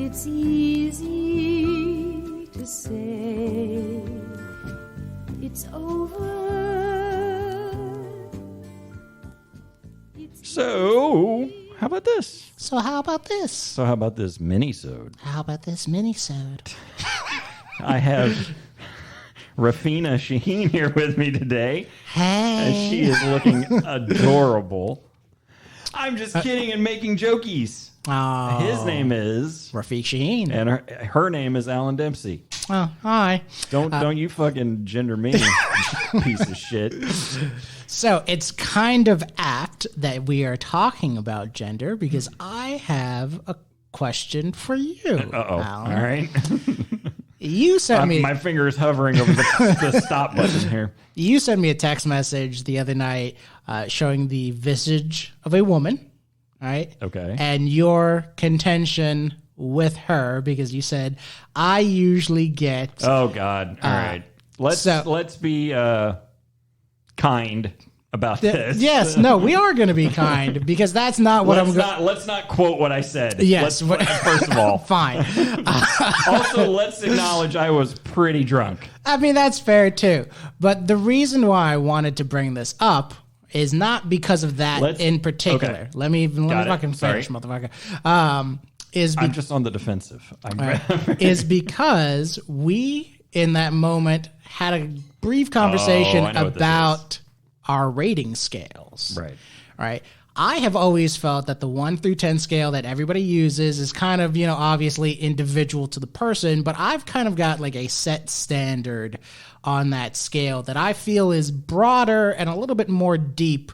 it's easy to say it's over. So, how about this? So how about this? So how about this Minisode? How about this Minisode? I have Rafina Shaheen here with me today. Hey. And she is looking adorable. I'm just kidding and making jokies. Oh, His name is Rafiq Shaheen. and her name is Alan Dempsey. Oh, hi. Don't you fucking gender me, piece of shit. So it's kind of apt that we are talking about gender because I have a question for you. Uh-oh. Alan. All right. You sent me My finger is hovering over the stop button here. You sent me a text message the other night showing the visage of a woman, right? Okay. And your contention with her because you said I usually get Oh God! All right, let's be kind about this. Yes, no, we are going to be kind because that's not what Let's not quote what I said. Yes, first of all, fine. Also, let's acknowledge I was pretty drunk. I mean, that's fair too. But the reason why I wanted to bring this up is not because of that in particular. Okay. Let me fucking finish, motherfucker. I'm just on the defensive. Is because we, in that moment, had a brief conversation about our rating scales. Right. I have always felt that the 1 through 10 scale that everybody uses is kind of, obviously individual to the person, but I've kind of got like a set standard on that scale that I feel is broader and a little bit more deep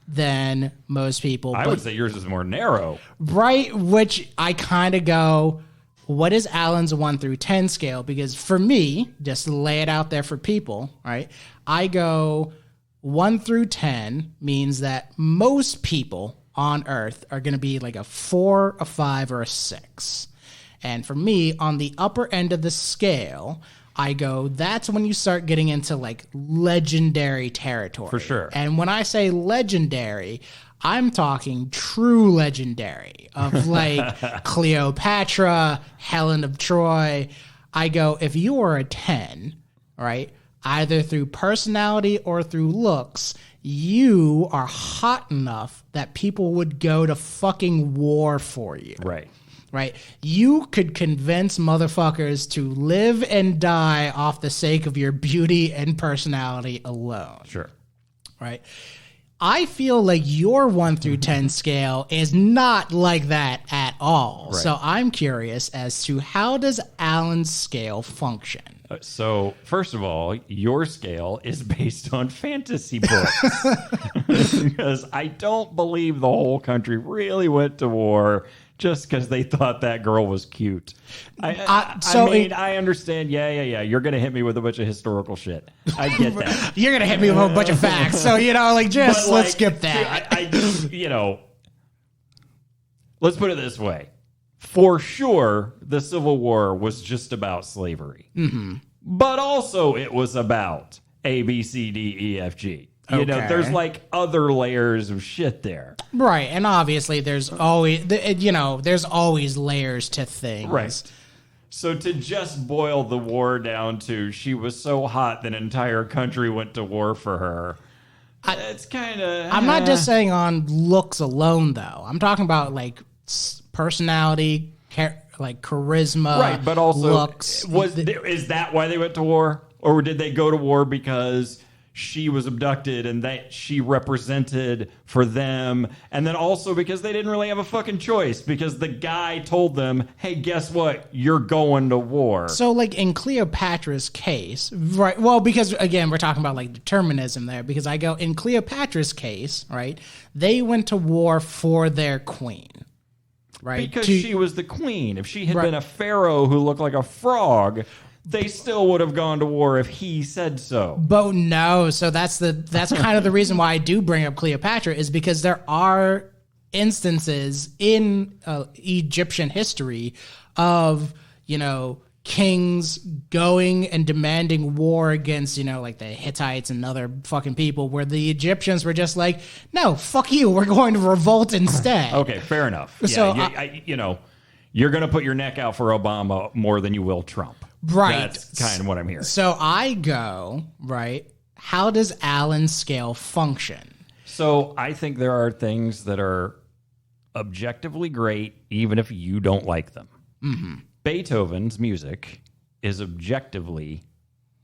than most people. I would say yours is more narrow. Right, which I kind of go, what is Alan's 1 through 10 scale? Because for me, just to lay it out there for people, right, I go 1 through 10 means that most people on Earth are going to be like a 4, a 5, or a 6. And for me, on the upper end of the scale, I go, that's when you start getting into like legendary territory. For sure. And when I say legendary, I'm talking true legendary of like Cleopatra, Helen of Troy. I go, if you are a 10, right, either through personality or through looks, you are hot enough that people would go to fucking war for you. Right? You could convince motherfuckers to live and die off the sake of your beauty and personality alone. Sure. Right? I feel like your 1 through 10 scale is not like that at all. Right. So I'm curious as to how does Alan's scale function? So, first of all, your scale is based on fantasy books. Because I don't believe the whole country really went to war just because they thought that girl was cute. I understand. Yeah. You're going to hit me with a bunch of historical shit. I get that. You're going to hit me with a bunch of facts. So, let's skip that. Let's put it this way. For sure, the Civil War was just about slavery. Mm-hmm. But also it was about A, B, C, D, E, F, G. There's like other layers of shit there. Right. And obviously there's always layers to things. Right. So to just boil the war down to she was so hot that an entire country went to war for her. It's kind of... I'm not just saying on looks alone, though. I'm talking about like personality, like charisma, right? But also, looks. Is that why they went to war, or did they go to war because she was abducted and that she represented for them, and then also because they didn't really have a fucking choice because the guy told them, "Hey, guess what? You're going to war." So, like in Cleopatra's case, right? Well, because again, we're talking about like determinism there. Because I go in Cleopatra's case, right? They went to war for their queen. Right. Because she was the queen. If she had been a pharaoh who looked like a frog, they still would have gone to war if he said so. But no, so that's kind of the reason why I do bring up Cleopatra is because there are instances in Egyptian history of, kings going and demanding war against, like the Hittites and other fucking people where the Egyptians were just like, no, fuck you. We're going to revolt instead. Okay, fair enough. So You're going to put your neck out for Obama more than you will Trump. Right. That's kind of what I'm hearing. So I go, right, how does Allan's scale function? So I think there are things that are objectively great, even if you don't like them. Mm-hmm. Beethoven's music is objectively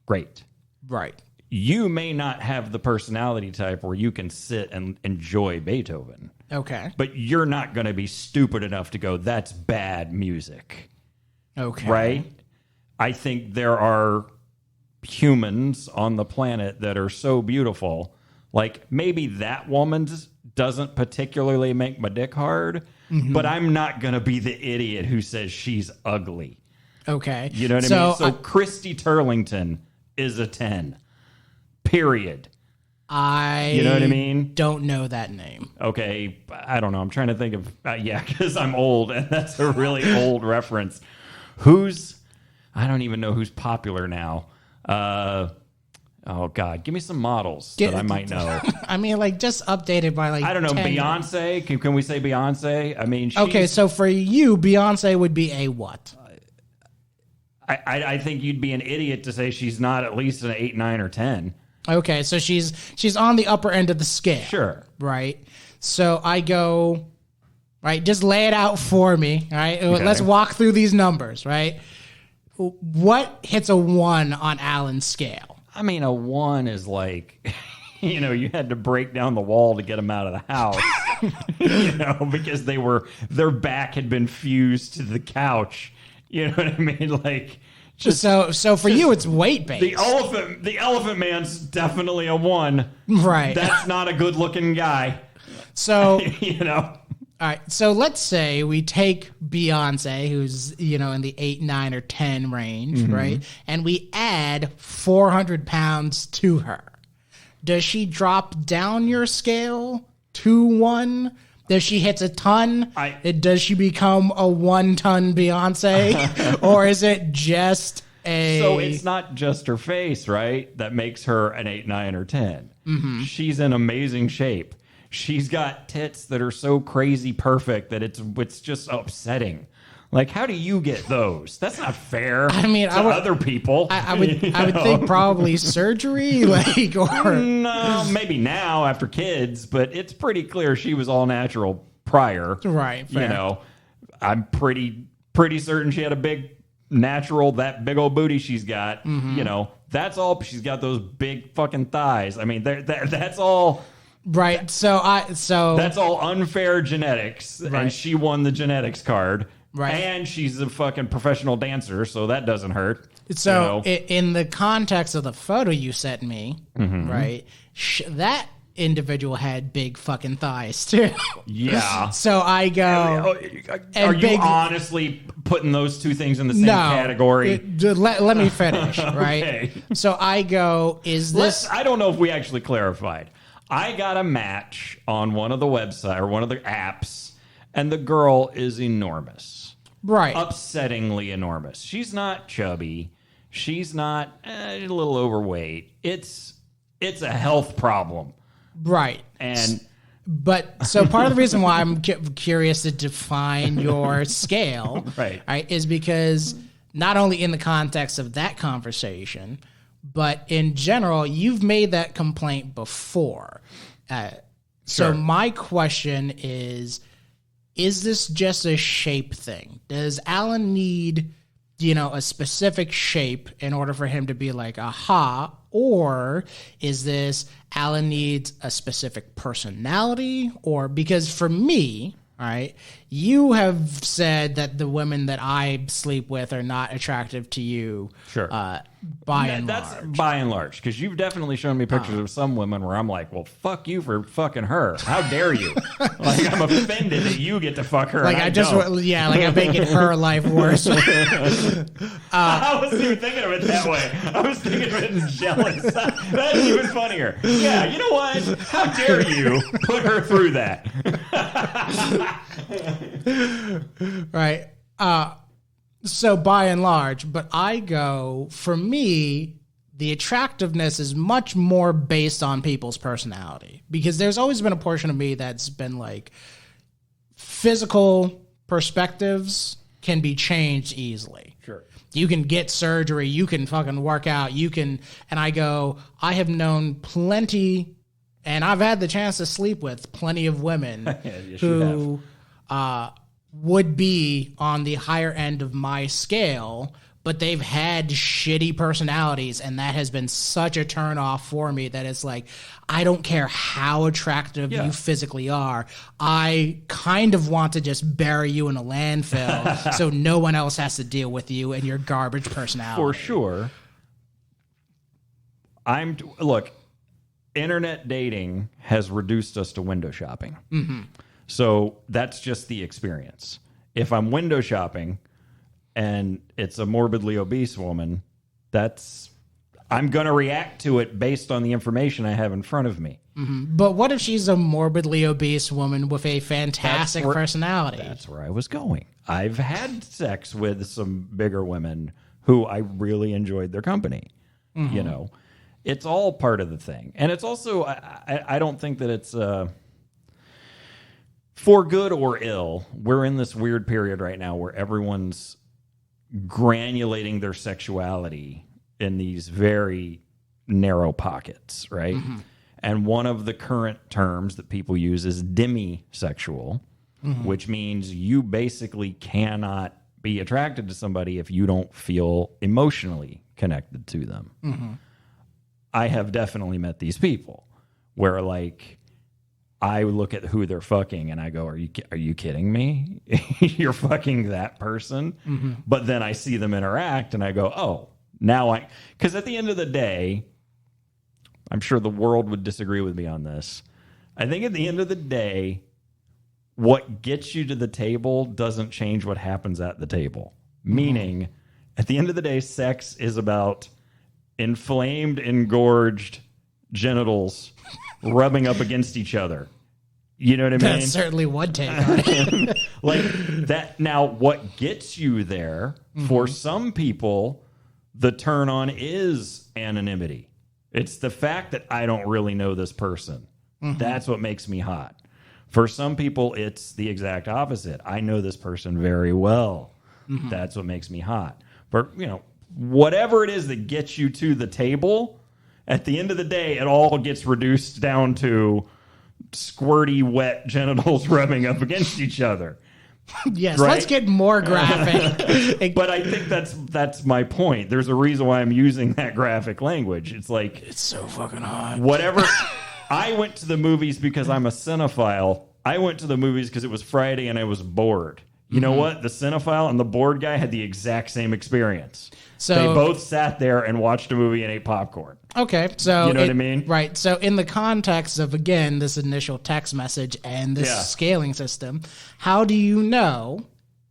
great. Right. You may not have the personality type where you can sit and enjoy Beethoven. Okay. But you're not going to be stupid enough to go, that's bad music. Okay. Right? I think there are humans on the planet that are so beautiful. Like, maybe that woman's doesn't particularly make my dick hard, but I'm not going to be the idiot who says she's ugly. Okay. You know what I mean? So Christy Turlington is a 10. Period. You know what I mean? Don't know that name. Okay, I don't know. I'm trying to think of because I'm old, and that's a really old reference. I don't even know who's popular now. Oh God, give me some models that I might know. I mean, like just updated by like I don't know. 10 Beyonce? Can we say Beyonce? I mean, okay. So for you, Beyonce would be a what? I think you'd be an idiot to say she's not at least an 8, 9, or 10. Okay, so she's on the upper end of the scale. Sure. Right. So I go, right, just lay it out for me. All right. Okay. Let's walk through these numbers, right? What hits a 1 on Allan's scale? I mean, a 1 is like, you had to break down the wall to get them out of the house, because their back had been fused to the couch. You know what I mean? Like, so for you, it's weight based. The elephant man's definitely a 1. Right. That's not a good looking guy. So, All right. So let's say we take Beyonce, who's, in the 8, 9, or 10 range, right? And we add 400 pounds to her. Does she drop down your scale to 1? Does she hit a ton? Does she become a 1-ton Beyonce? Or is it just a... So it's not just her face, right? That makes her an 8, 9, or 10. Mm-hmm. She's in amazing shape. She's got tits that are so crazy perfect that it's just upsetting. Like, how do you get those? That's not fair. I mean, to other people. I would think probably surgery, or no, maybe now after kids, but it's pretty clear she was all natural prior. Right. Fair. I'm pretty certain she had a big natural, that big old booty she's got. Mm-hmm. That's all. She's got those big fucking thighs. I mean, that's all. Right. So that's all unfair genetics, right. And she won the genetics card. Right. And she's a fucking professional dancer, so that doesn't hurt. So in the context of the photo you sent me, right, that individual had big fucking thighs too. Yeah. So I go... Are you honestly putting those two things in the same category? Let me finish, right? Okay. So I go, is this... I don't know if we actually clarified. I got a match on one of the websites or one of the apps, and the girl is enormous. Right. Upsettingly enormous. She's not chubby. She's not a little overweight. It's a health problem. Right. But so part of the reason why I'm curious to define your scale, right, is because not only in the context of that conversation, but in general, you've made that complaint before. So my question is this just a shape thing? Does Allan need, a specific shape in order for him to be like, aha? Or is this Allan needs a specific personality? Or because for me, right, you have said that the women that I sleep with are not attractive to you. Sure. By and large. That's by and large, because you've definitely shown me pictures of some women where I'm like, well, fuck you for fucking her. How dare you? Like, I'm offended that you get to fuck her. Like, I'm making her life worse. I wasn't even thinking of it that way. I was thinking of it as jealous. That's even funnier. Yeah, you know what? How dare you put her through that? Right. So by and large, but I go, for me, the attractiveness is much more based on people's personality, because there's always been a portion of me that's been like physical perspectives can be changed easily. Sure. You can get surgery, you can fucking work out, and I go, I have known plenty, and I've had the chance to sleep with plenty of women Yes, who would be on the higher end of my scale, but they've had shitty personalities, and that has been such a turnoff for me that it's like, I don't care how attractive you physically are. I kind of want to just bury you in a landfill so no one else has to deal with you and your garbage personality. For sure. Look, internet dating has reduced us to window shopping. Mm-hmm. So that's just the experience. If I'm window shopping and it's a morbidly obese woman, I'm going to react to it based on the information I have in front of me. Mm-hmm. But what if she's a morbidly obese woman with a fantastic personality? That's where I was going. I've had sex with some bigger women who I really enjoyed their company. Mm-hmm. You know, it's all part of the thing. And it's also, I don't think that it's for good or ill. We're in this weird period right now where everyone's granulating their sexuality in these very narrow pockets, right? Mm-hmm. And one of the current terms that people use is demisexual, which means you basically cannot be attracted to somebody if you don't feel emotionally connected to them. Mm-hmm. I have definitely met these people where, like, I look at who they're fucking and I go, are you kidding me? You're fucking that person? Mm-hmm. But then I see them interact and I go, oh, because at the end of the day, I'm sure the world would disagree with me on this. I think at the end of the day, what gets you to the table doesn't change what happens at the table. Mm-hmm. Meaning, at the end of the day, sex is about inflamed, engorged genitals rubbing up against each other. You know what I mean? That's certainly one take on it. Like that. Now, what gets you there, for some people, the turn on is anonymity. It's the fact that I don't really know this person. Mm-hmm. That's what makes me hot. For some people, it's the exact opposite. I know this person very well. Mm-hmm. That's what makes me hot. But, whatever it is that gets you to the table, at the end of the day, it all gets reduced down to squirty, wet genitals rubbing up against each other. Yes, right? Let's get more graphic. But I think that's my point. There's a reason why I'm using that graphic language. It's like, it's so fucking hot. Whatever. I went to the movies because I'm a cinephile. I went to the movies because it was Friday and I was bored. You know what? The cinephile and the bored guy had the exact same experience. So they both sat there and watched a movie and ate popcorn. Okay, so you know what I mean? Right. So in the context of, again, this initial text message and this scaling system, how do you know,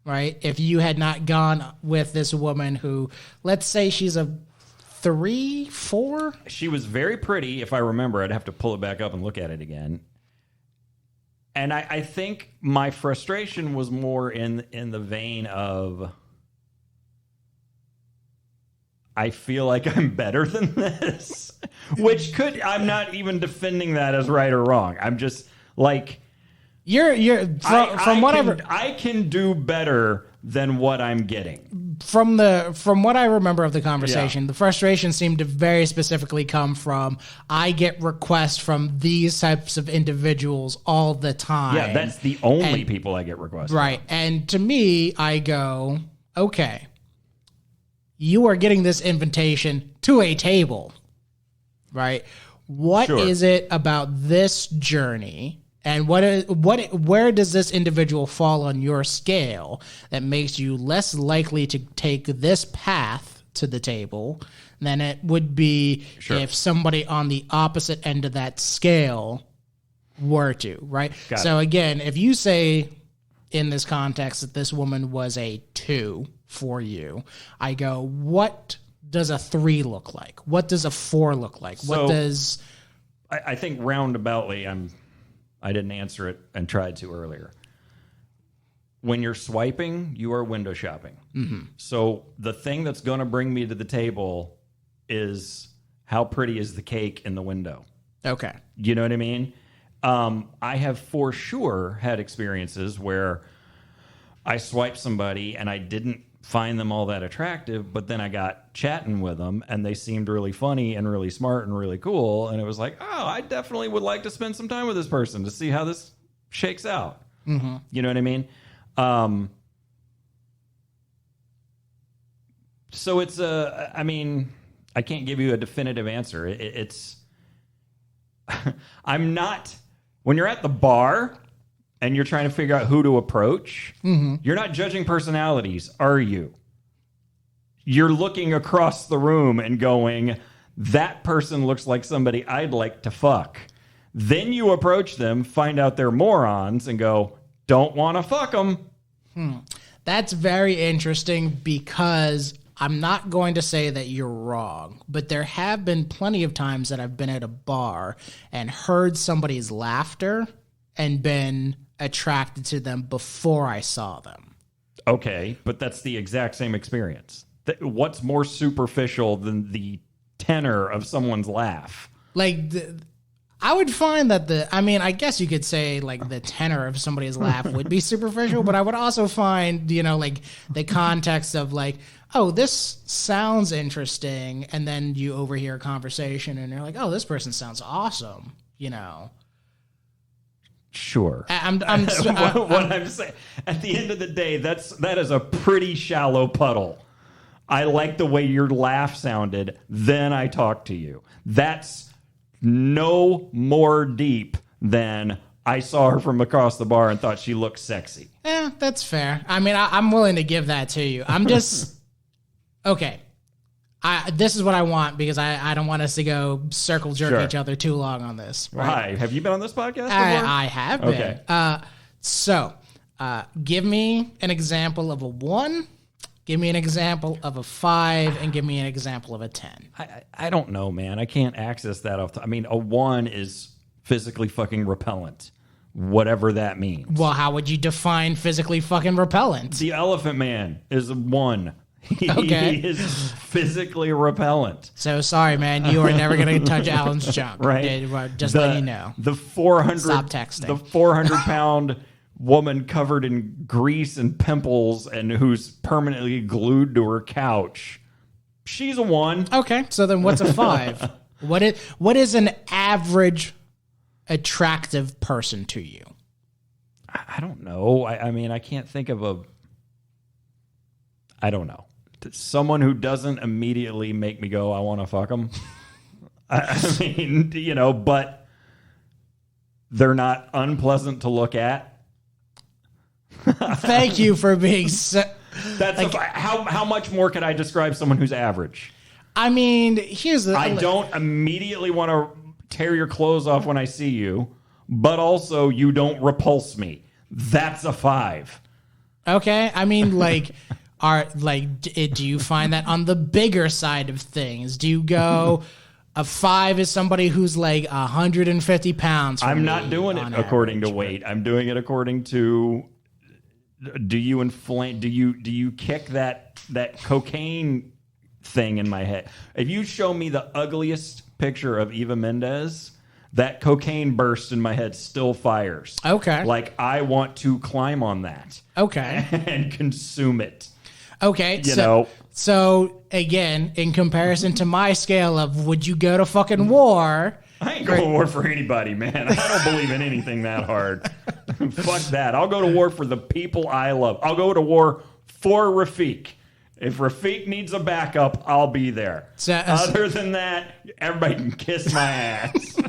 right, if you had not gone with this woman who, let's say she's a 3, 4? She was very pretty, if I remember. I'd have to pull it back up and look at it again. And I think my frustration was more in the vein of, I feel like I'm better than this, which I'm not even defending that as right or wrong. I'm just like, I can do better than what I'm getting. From what I remember of the conversation, the frustration seemed to very specifically come from, I get requests from these types of individuals all the time. Yeah, that's the only people I get requests right. From. And to me, I go, okay, you are getting this invitation to a table, right? What is it about this journey? And where does this individual fall on your scale that makes you less likely to take this path to the table than it would be if somebody on the opposite end of that scale were to, right? So again, if you say in this context that this woman was a 2 for you, I go, what does a 3 look like? What does a 4 look like? I think roundaboutly I didn't answer it and tried to earlier. When you're swiping, you are window shopping. Mm-hmm. So the thing that's going to bring me to the table is how pretty is the cake in the window. Okay. You know what I mean? I have for sure had experiences where I swiped somebody and I didn't find them all that attractive, but then I got chatting with them and they seemed really funny and really smart and really cool. And it was like, oh, I definitely would like to spend some time with this person to see how this shakes out. Mm-hmm. You know what I mean? So it's I mean, I can't give you a definitive answer. It's I'm not, when you're at the bar and you're trying to figure out who to approach, you're not judging personalities, are you? You're looking across the room and going, that person looks like somebody I'd like to fuck. Then you approach them, find out they're morons, and go, don't want to fuck them. That's very interesting because I'm not going to say that you're wrong, but there have been plenty of times that I've been at a bar and heard somebody's laughter and been attracted to them before I saw them. Okay, but that's the exact same experience. What's more superficial than the tenor of someone's laugh? Like, I would find that I guess you could say like the tenor of somebody's laugh would be superficial, but I would also find, like the context of like, oh, this sounds interesting. And then you overhear a conversation and you're like, oh, this person sounds awesome. Sure. I'm what I'm saying, at the end of the day, that is a pretty shallow puddle. I like the way your laugh sounded. Then I talk to you. That's no more deep than I saw her from across the bar and thought she looked sexy. That's fair. I mean, I'm willing to give that to you. I'm just okay. This is what I want because I don't want us to go circle jerk each other too long on this. Right? Hi, have you been on this podcast before? I have been. Okay. So give me an example of a 1. Give me an example of a 5, and give me an example of a 10. I don't know, man. I can't access that off. I mean, a 1 is physically fucking repellent, whatever that means. Well, how would you define physically fucking repellent? The Elephant Man is a 1. Okay. He is physically repellent. So sorry, man. You are never going to touch Alan's junk. Right. Just let you know. The 400. Stop texting. The 400-pound woman covered in grease and pimples and who's permanently glued to her couch. She's a 1. Okay, so then what's a 5? What is an average attractive person to you? I don't know. I mean, I can't think of I don't know. Someone who doesn't immediately make me go, I want to fuck them. I mean, but they're not unpleasant to look at. Thank you for being so... That's like, how much more could I describe someone who's average? I mean, here's the... I don't immediately want to tear your clothes off when I see you, but also you don't repulse me. That's a 5. Okay, I mean, do you find that on the bigger side of things? Do you go... A 5 is somebody who's like 150 pounds. I'm not doing it according to weight. I'm doing it according to... Do you inflame? Do you kick that cocaine thing in my head? If you show me the ugliest picture of Eva Mendes, that cocaine burst in my head still fires. Okay. Like I want to climb on that. Okay. And consume it. Okay. So again, in comparison to my scale of would you go to fucking war? I ain't going to war for anybody, man. I don't believe in anything that hard. Fuck that. I'll go to war for the people I love. I'll go to war for Rafiq. If Rafiq needs a backup, I'll be there. Other than that, everybody can kiss my ass.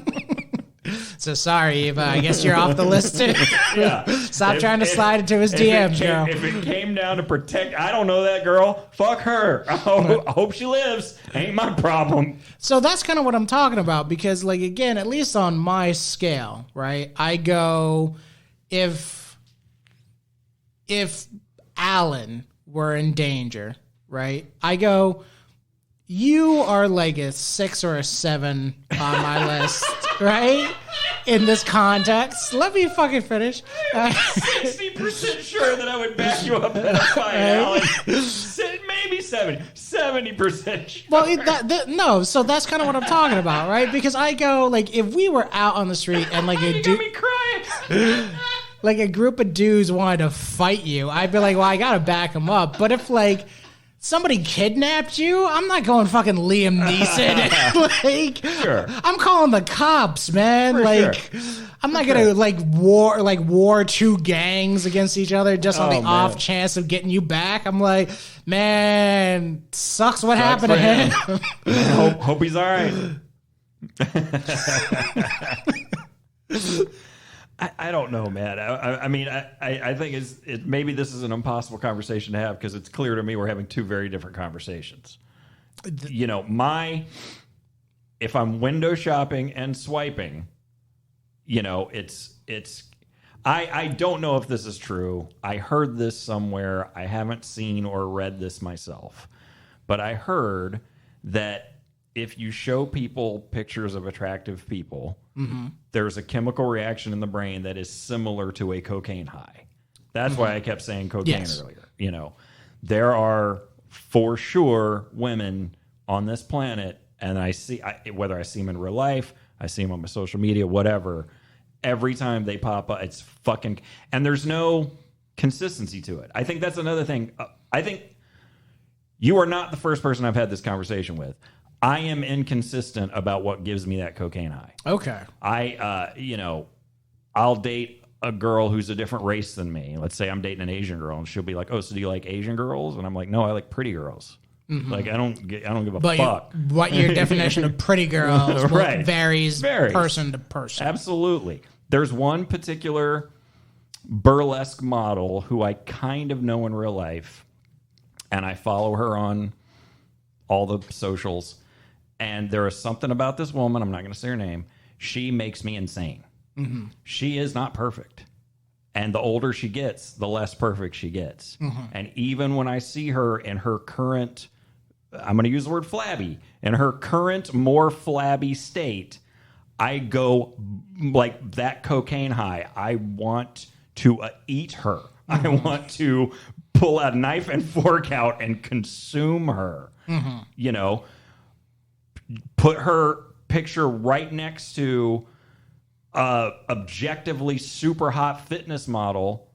So sorry, Eva. I guess you're off the list too. Yeah. Stop trying to slide into his DMs, girl. If it came down to protect, I don't know that girl. Fuck her. I hope she lives. Ain't my problem. So that's kind of what I'm talking about because, like, again, at least on my scale, right? I go, if Allan were in danger, right? I go, you are like a 6 or a 7 on my list, right? In this context. Let me fucking finish. I'm 60% sure that I would back you up at a fight, Allan. Maybe 70. 70% sure. Well, no, so that's kind of what I'm talking about, right? Because I go, like, if we were out on the street and, like, you got me crying. like a group of dudes wanted to fight you, I'd be like, well, I gotta back them up. But if like somebody kidnapped you, I'm not going fucking Liam Neeson. Like, Sure. I'm calling the cops, man. For like, sure. I'm not gonna war two gangs against each other just on the off chance of getting you back. I'm like, man, sucks what happened to him. Hope he's all right. I don't know, man. I mean, I think maybe this is an impossible conversation to have because it's clear to me we're having two very different conversations. You know, if I'm window shopping and swiping, you know, I don't know if this is true. I heard this somewhere. I haven't seen or read this myself, but I heard that if you show people pictures of attractive people, there's a chemical reaction in the brain that is similar to a cocaine high. That's why I kept saying cocaine earlier. You know, there are for sure women on this planet, and whether I see them in real life, I see them on my social media, whatever. Every time they pop up, it's fucking, and there's no consistency to it. I think that's another thing. I think you are not the first person I've had this conversation with. I am inconsistent about what gives me that cocaine high. Okay. I'll date a girl who's a different race than me. Let's say I'm dating an Asian girl, and she'll be like, "Oh, so do you like Asian girls?" And I'm like, "No, I like pretty girls." Like I don't give a fuck. What your definition of pretty girls varies person to person. Absolutely. There's one particular burlesque model who I kind of know in real life, and I follow her on all the socials. And there is something about this woman, I'm not going to say her name, she makes me insane. She is not perfect. And the older she gets, the less perfect she gets. And even when I see her in her current, I'm going to use the word flabby, in her current, more flabby state, I go like that cocaine high. I want to eat her. I want to pull a knife and fork out and consume her. You know, put her picture right next to objectively super hot fitness model,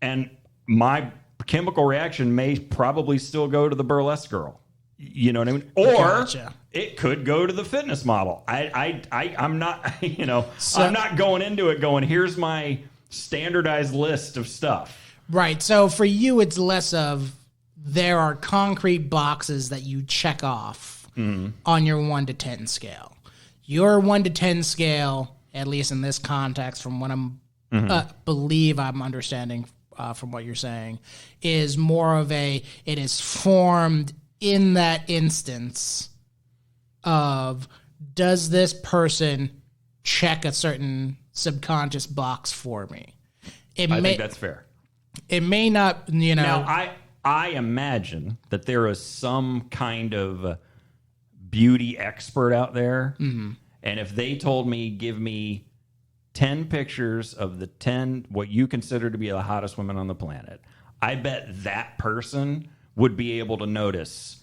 and my chemical reaction may probably still go to the burlesque girl. You know what I mean? Or it could go to the fitness model. I'm not, I'm not going into it going, here's my standardized list of stuff. Right. So for you, it's less of there are concrete boxes that you check off on your 1 to 10 scale. Your 1 to 10 scale, at least in this context, from what believe I'm understanding from what you're saying, is more of it is formed in that instance of, does this person check a certain subconscious box for me? I think that's fair. It may not, Now, I imagine that there is some kind of beauty expert out there, and if they told me, give me 10 pictures of the 10 what you consider to be the hottest women on the planet, I bet that person would be able to notice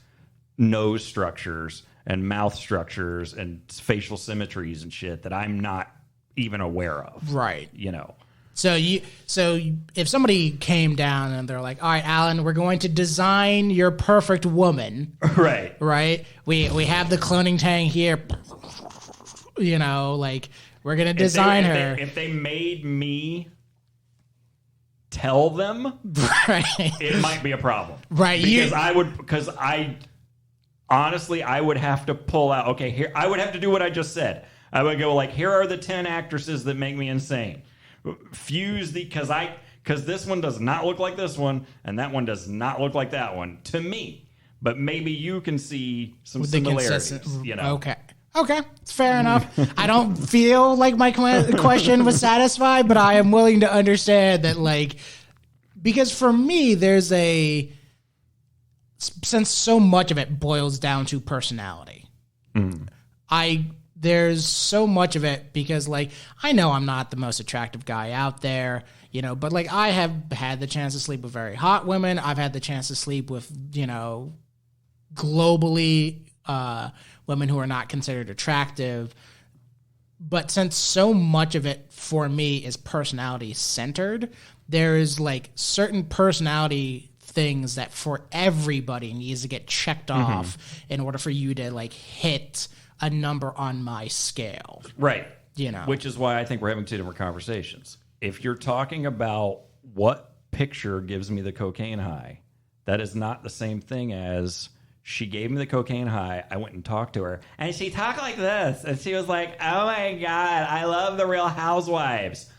nose structures and mouth structures and facial symmetries and shit that I'm not even aware of. Right. You know. So if somebody came down and they're like, all right, Alan, we're going to design your perfect woman. Right. Right. We have the cloning tank here. We're going to design her. If they made me tell them, it might be a problem. Right. Because I would have to pull out, okay, here, I would have to do what I just said. I would go like, here are the 10 actresses that make me insane. Fuse because this one does not look like this one, and that one does not look like that one to me. But maybe you can see some similarities. Okay, it's fair enough. I don't feel like my question was satisfied, but I am willing to understand that, because for me, since so much of it boils down to personality, there's so much of it because, I know I'm not the most attractive guy out there, but, I have had the chance to sleep with very hot women. I've had the chance to sleep with, globally, women who are not considered attractive. But since so much of it for me is personality centered, there is like certain personality things that for everybody needs to get checked off in order for you to like hit a number on my scale. Right. You know, which is why I think we're having two different conversations. If you're talking about what picture gives me the cocaine high, that is not the same thing as she gave me the cocaine high. I went and talked to her, and she talked like this, and she was like, "Oh my God, I love the Real Housewives."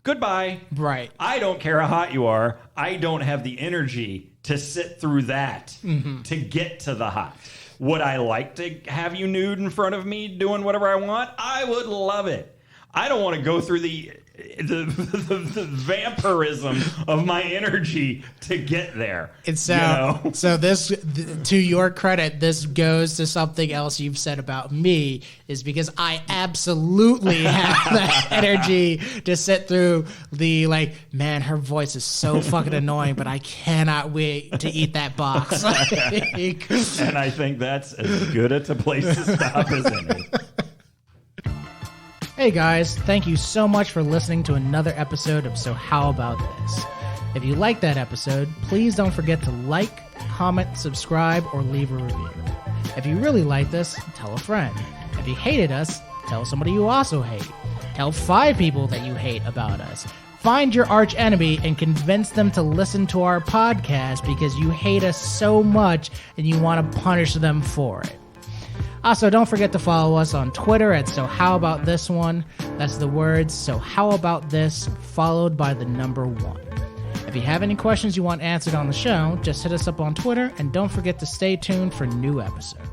Goodbye. Right. I don't care how hot you are. I don't have the energy to sit through that to get to the hot. Would I like to have you nude in front of me doing whatever I want? I would love it. I don't want to go through the vampirism of my energy to get there. And so this, to your credit, this goes to something else you've said about me, is because I absolutely have the energy to sit through the like, man, her voice is so fucking annoying, but I cannot wait to eat that box. And I think that's as good a place to stop as any. Hey guys, thank you so much for listening to another episode of So How About This? If you liked that episode, please don't forget to like, comment, subscribe, or leave a review. If you really like this, tell a friend. If you hated us, tell somebody you also hate. Tell 5 people that you hate about us. Find your arch enemy and convince them to listen to our podcast because you hate us so much and you want to punish them for it. Also, don't forget to follow us on Twitter at So How About This One. That's the words So How About This followed by the number 1. If you have any questions you want answered on the show, just hit us up on Twitter and don't forget to stay tuned for new episodes.